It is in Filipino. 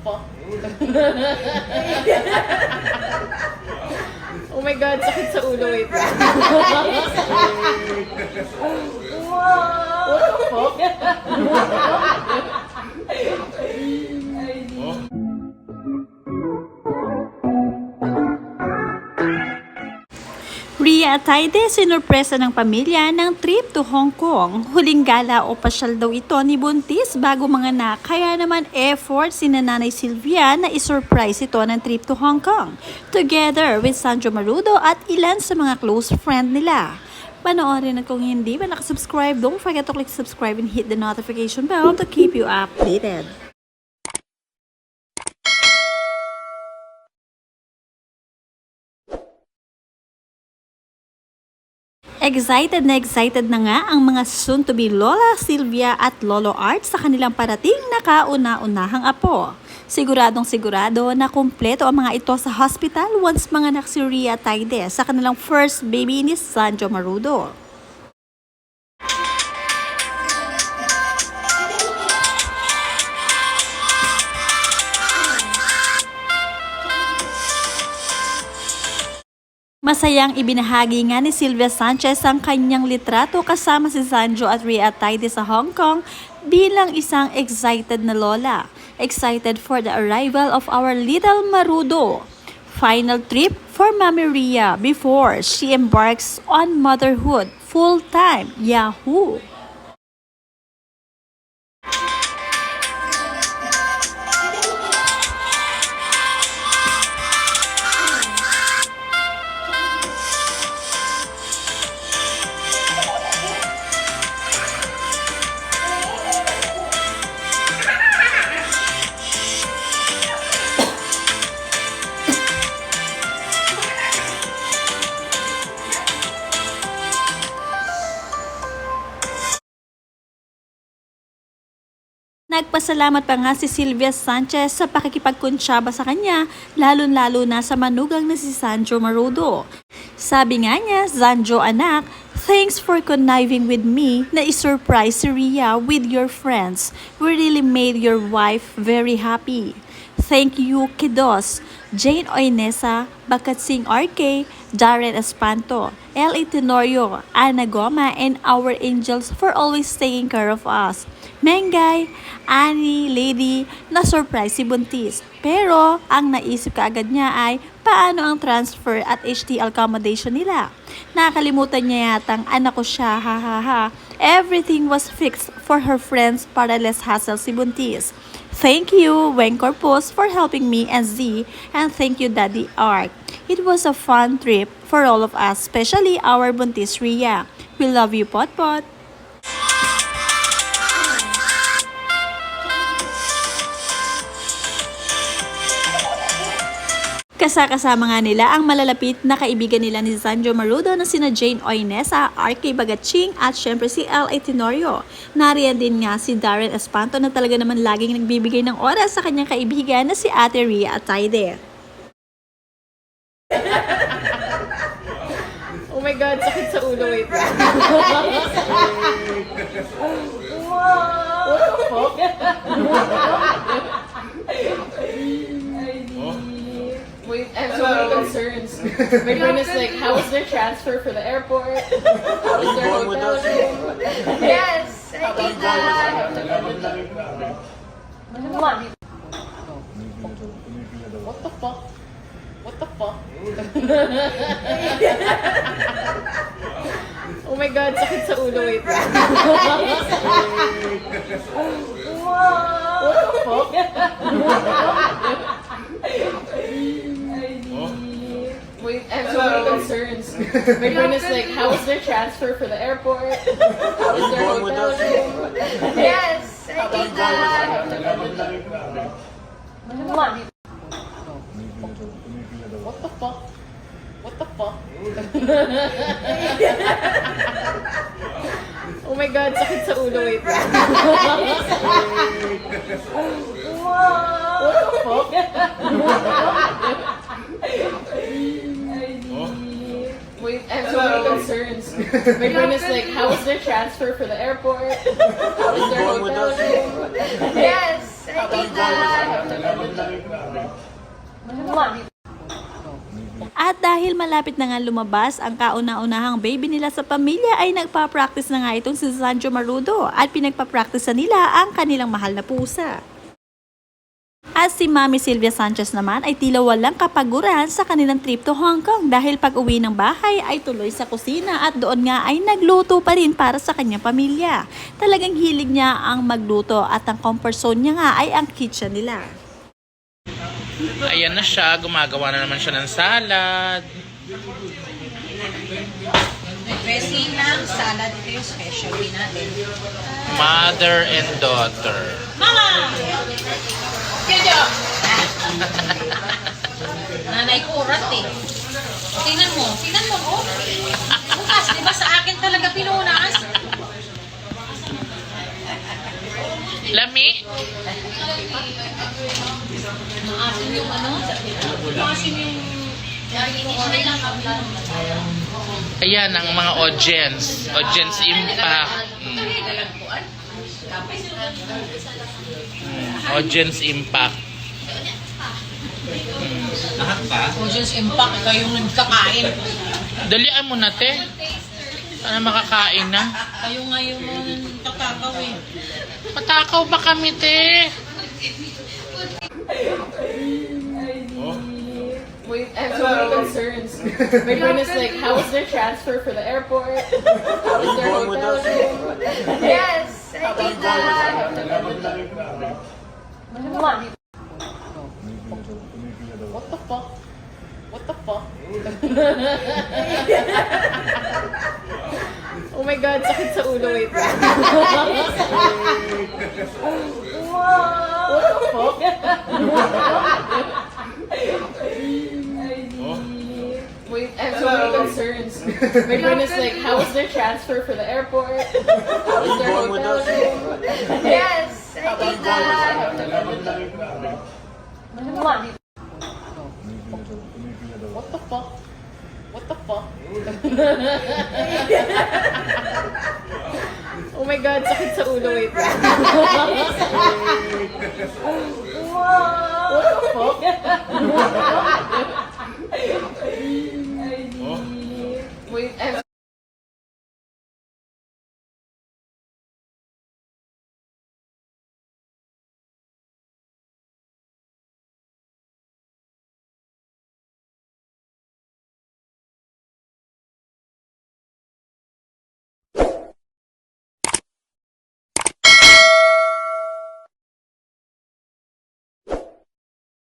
fuck? Oh my God, sakit sa ulo. Wait lang. What the fuck? Rhea Atayde, sinurpresa ng pamilya ng trip to Hong Kong. Huling gala o pasyal daw ito ni Buntis bago manganak, kaya naman effort si Nanay Sylvia na isurprise ito ng trip to Hong Kong. Together with Sandro Marudo at ilan sa mga close friend nila. Panoorin at kung hindi ba nakasubscribe, don't forget to click subscribe and hit the notification bell to keep you updated. Excited na nga ang mga soon-to-be Lola Sylvia at Lolo Art sa kanilang parating na kauna-unahang apo. Siguradong sigurado na kumpleto ang mga ito sa hospital once manganak si Rhea Atayde sa kanilang first baby ni Sandro Marudo. Masayang ibinahagi nga ni Sylvia Sanchez ang kanyang litrato kasama si Sandro at Rhea Atayde sa Hong Kong bilang isang excited na lola. Excited for the arrival of our little Marudo. Final trip for Mami Rhea before she embarks on motherhood full-time. Yahoo! Nagpasalamat pa nga si Sylvia Sanchez sa pakikipagkuntsaba sa kanya, lalo-lalo na sa manugang na si Sandro Marudo. Sabi nga niya, Sandro anak, thanks for conniving with me na isurprise si Rhea with your friends. We really made your wife very happy. Thank you, kiddos. Jane Oinesa, Bakatsing RK, Darren Espanto, L.A. Tenorio, Ana Goma, and our angels for always taking care of us. Mengay, Annie, Lady, na-surprise si Buntis. Pero, ang naisip kaagad niya ay, paano ang transfer at HT accommodation nila? Nakalimutan niya yatang anak ko siya, ha ha ha. Everything was fixed for her friends para less hassle si Buntis. Thank you, Weng Corpus, for helping me and Z, and thank you, Daddy Art. It was a fun trip for all of us, especially our Buntis Rhea. We love you, Potpot. Kasama nga nila ang malalapit na kaibigan nila ni Sandro Marudo na sina Jane Oinesa, RK Bagatching at syempre si L.A. Tenorio. Nariyan din nga si Darren Espanto na talaga naman laging nagbibigay ng oras sa kanyang kaibigan na si Ate Rhea Atayde. Oh my God, sakit sa ulo. Wait lang. What the fuck? Wait, I have so many concerns. My brain is like, how was their transfer for the airport? How was their hotel room? Yes, I did that. What the fuck? What the fuck? Oh my God, sakit sa ulo. Wait lang. What the fuck? Wait, I have so many concerns. My brain is like, how was their transfer for the airport? How was their hotel room? Yes, I did that. What the fuck? What the fuck? Oh my God, sakit sa ulo. Wait lang. What the fuck? Wait, I have so many concerns. My brain is like, how was their transfer for the airport? How was their hotel room? Yes, I did that. At dahil malapit na nga lumabas ang kauna-unahang baby nila sa pamilya ay nagpa-practice na nga itong si Sanjo Marudo at pinagpa-practice nila ang kanilang mahal na pusa. At si Mami Sylvia Sanchez naman ay tila walang kapaguran sa kanilang trip to Hong Kong dahil pag uwi ng bahay ay tuloy sa kusina at doon nga ay nagluto pa rin para sa kanyang pamilya. Talagang hilig niya ang magluto at ang comfort zone niya nga ay ang kitchen nila. Ayan na siya, gumagawa na naman siya ng salad. Dressing ng salad, ito yung specialty natin. Mother and daughter. Mama! Jojo! Nanay ko urat eh. Tingnan mo, oh. Bukas, di ba sa akin talaga pinunas? Lami? Maasin yung ano? Maasin yung... Ayan ang mga audience. Audience impact. Audience impact. Audience impact, kayong nagkakain. Dalian mo na, te. Para makakain na. Kayo nga yung tatakaw eh. Matakaw ba kami, te? Wait, I have so many concerns. My brain is like, how is their transfer for the airport? How is their hotel room? Yes, I did that. What the fuck? What the fuck? Oh my god, sakit sa ulo. Wait. What the fuck? Wait, I have so many concerns. My brain is like, how is their transfer for the airport? How is their hotel room? Yes, I did that. What the fuck? What the fuck? Oh my god, sakit sa ulo. Wait.